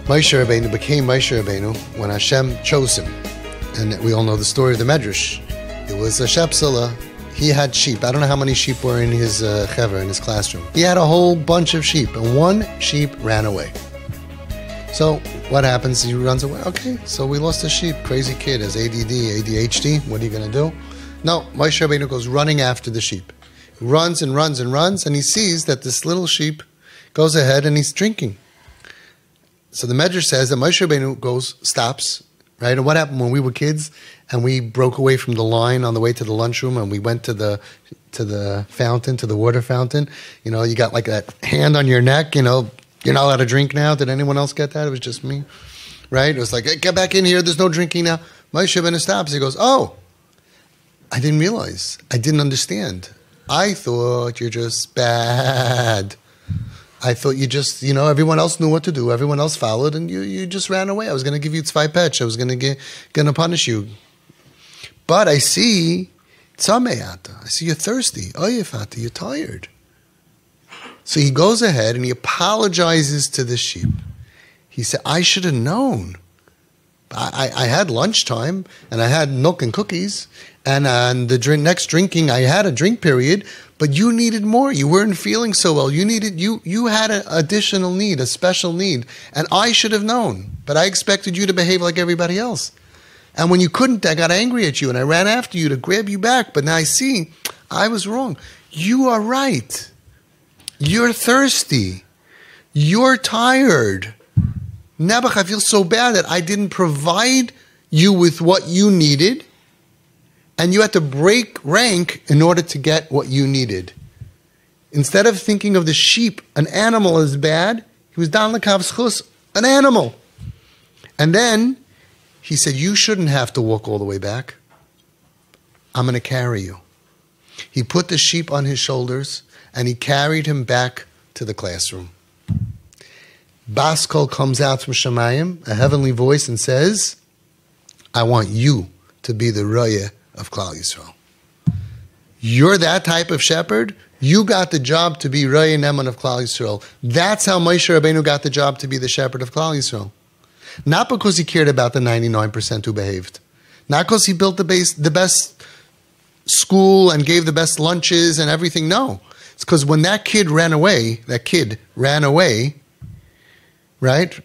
Moshe Rabbeinu became Moshe Rabbeinu when Hashem chose him. And we all know the story of the Medrash. It was a Shepsela. He had sheep. I don't know how many sheep were in his chever, in his classroom. He had a whole bunch of sheep, and one sheep ran away. So what happens? He runs away. Okay, so we lost a sheep. Crazy kid has ADD, ADHD. What are you going to do? No, Moshe Rabbeinu goes running after the sheep. He runs and runs and runs, and he sees that this little sheep goes ahead and he's drinking. So the Medrash says that Moshe Rabbeinu stops, right? And what happened when we were kids and we broke away from the line on the way to the lunchroom and we went to the fountain, to the water fountain? You know, you got like that hand on your neck, you know, you're not allowed to drink now. Did anyone else get that? It was just me, right? It was like, hey, get back in here. There's no drinking now. Moshe Rabbeinu stops. He goes, oh, I didn't realize. I didn't understand. I thought you're just bad. I thought you just, you know, everyone else knew what to do. Everyone else followed, and you just ran away. I was going to give you zwei pech. I was going to punish you. But I see, tzameyata. I see you're thirsty. Oyefata, you're tired. So he goes ahead and he apologizes to the sheep. He said, I should have known. I had lunchtime, and I had milk and cookies, and next drinking, I had a drink period, but you needed more. You weren't feeling so well. You had an additional need, a special need, and I should have known, but I expected you to behave like everybody else. And when you couldn't, I got angry at you, and I ran after you to grab you back, but now I see I was wrong. You are right. You're thirsty. You're tired. Nebuch, I feel so bad that I didn't provide you with what you needed, and you had to break rank in order to get what you needed. Instead of thinking of the sheep, an animal is bad, he was down the kavschus, an animal. And then he said, you shouldn't have to walk all the way back. I'm going to carry you. He put the sheep on his shoulders, and he carried him back to the classroom. Baskol comes out from Shemayim, a heavenly voice, and says, I want you to be the Roya of Klal Yisrael. You're that type of shepherd. You got the job to be Roya Neman of Klal Yisrael. That's how Moshe Rabbeinu got the job to be the shepherd of Klal Yisrael. Not because he cared about the 99% who behaved. Not because he built the best school and gave the best lunches and everything. No. It's because when that kid ran away, right?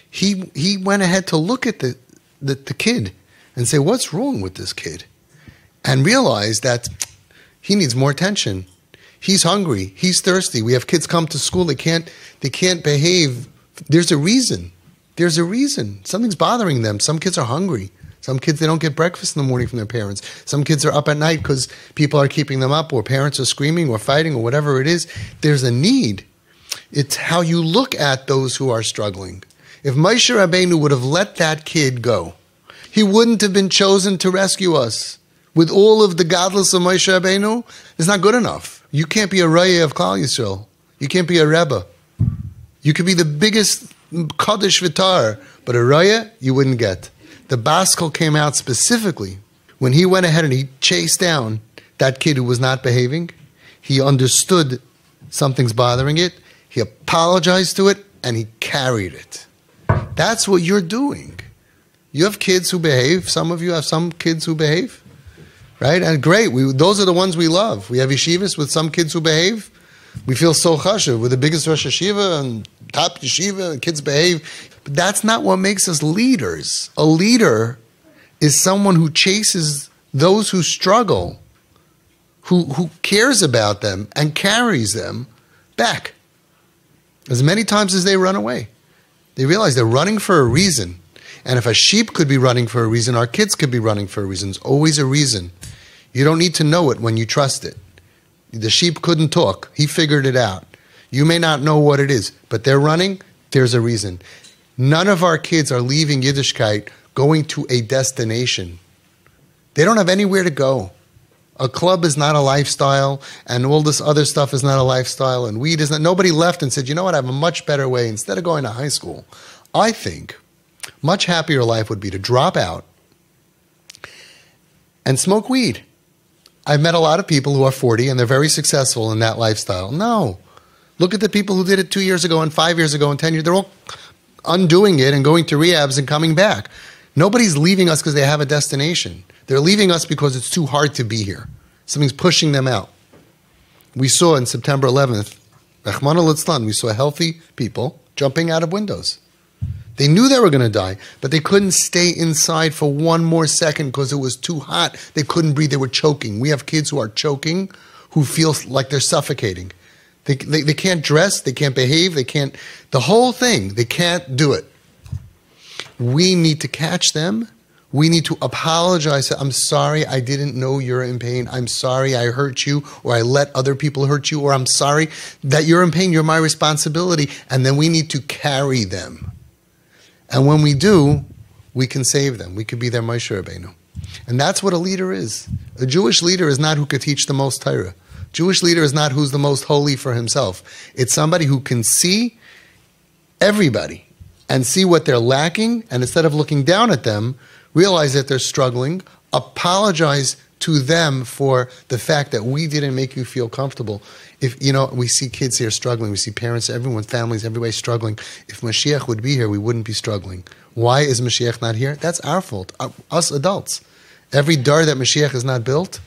He went ahead to look at the kid and say, what's wrong with this kid? And realize that he needs more attention. He's hungry. He's thirsty. We have kids come to school. They can't behave. There's a reason. There's a reason. Something's bothering them. Some kids are hungry. Some kids, they don't get breakfast in the morning from their parents. Some kids are up at night because people are keeping them up, or parents are screaming or fighting or whatever it is. There's a need. It's how you look at those who are struggling. If Moshe Rabbeinu would have let that kid go, he wouldn't have been chosen to rescue us. With all of the godless of Moshe Rabbeinu, it's not good enough. You can't be a Raya of Klal Yisrael. You can't be a Rebbe. You could be the biggest Kaddish Vitar, but a Raya you wouldn't get. The Baskal came out specifically when he went ahead and he chased down that kid who was not behaving. He understood something's bothering it. He apologized to it, and he carried it. That's what you're doing. You have kids who behave. Some of you have some kids who behave, right? And great. Those are the ones we love. We have yeshivas with some kids who behave. We feel so chashuv. We're the biggest Rosh Yeshiva and top yeshiva, and kids behave. But that's not what makes us leaders. A leader is someone who chases those who struggle, who cares about them and carries them back. As many times as they run away. They realize they're running for a reason. And if a sheep could be running for a reason, our kids could be running for a reason. It's always a reason. You don't need to know it when you trust it. The sheep couldn't talk. He figured it out. You may not know what it is, but they're running, there's a reason. None of our kids are leaving Yiddishkeit going to a destination. They don't have anywhere to go. A club is not a lifestyle, and all this other stuff is not a lifestyle, and weed is not. Nobody left and said, you know what, I have a much better way. Instead of going to high school, I think much happier life would be to drop out and smoke weed. I've met a lot of people who are 40 and they're very successful in that lifestyle. No. Look at the people who did it 2 years ago and 5 years ago and 10 years. They're all undoing it and going to rehabs and coming back. Nobody's leaving us because they have a destination. They're leaving us because it's too hard to be here. Something's pushing them out. We saw in September 11th, Rachmana litzlan, we saw healthy people jumping out of windows. They knew they were going to die, but they couldn't stay inside for one more second because it was too hot. They couldn't breathe. They were choking. We have kids who are choking, who feel like they're suffocating. They can't dress. They can't behave. They can't, the whole thing, they can't do it. We need to catch them. We need to apologize. I'm sorry, I didn't know you're in pain. I'm sorry I hurt you, or I let other people hurt you, or I'm sorry that you're in pain. You're my responsibility. And then we need to carry them. And when we do, we can save them. We could be their Moshe Rabbeinu. And that's what a leader is. A Jewish leader is not who could teach the most Torah. Jewish leader is not who's the most holy for himself. It's somebody who can see everybody and see what they're lacking, and instead of looking down at them, realize that they're struggling, apologize to them for the fact that we didn't make you feel comfortable. If, we see kids here struggling, we see parents, everyone, families, everybody struggling. If Mashiach would be here, we wouldn't be struggling. Why is Mashiach not here? That's our fault, us adults. Every door that Mashiach is not built,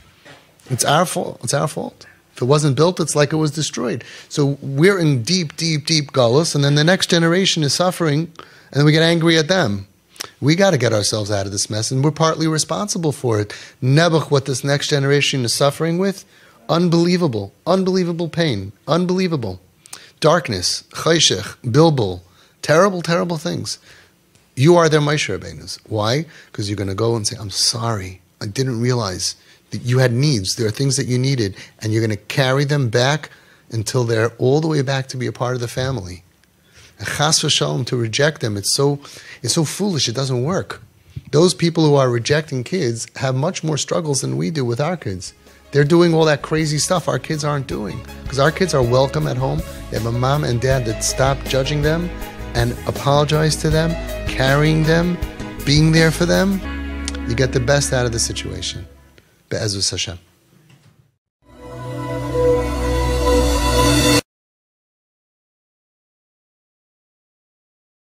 it's our fault. It's our fault. If it wasn't built, it's like it was destroyed. So we're in deep, deep, deep gullus, and then the next generation is suffering, and then we get angry at them. We got to get ourselves out of this mess, and we're partly responsible for it. Nebuch, what this next generation is suffering with, unbelievable, unbelievable pain, unbelievable. Darkness, chayshech, bilbul, terrible, terrible things. You are their Moshe Rabbeinus. Why? Because you're going to go and say, I'm sorry, I didn't realize that you had needs. There are things that you needed, and you're going to carry them back until they're all the way back to be a part of the family. And chas v'shalom, to reject them, it's so foolish, it doesn't work. Those people who are rejecting kids have much more struggles than we do with our kids. They're doing all that crazy stuff our kids aren't doing. Because our kids are welcome at home. They have a mom and dad that stop judging them and apologize to them, carrying them, being there for them. You get the best out of the situation. Be'ezus Hashem.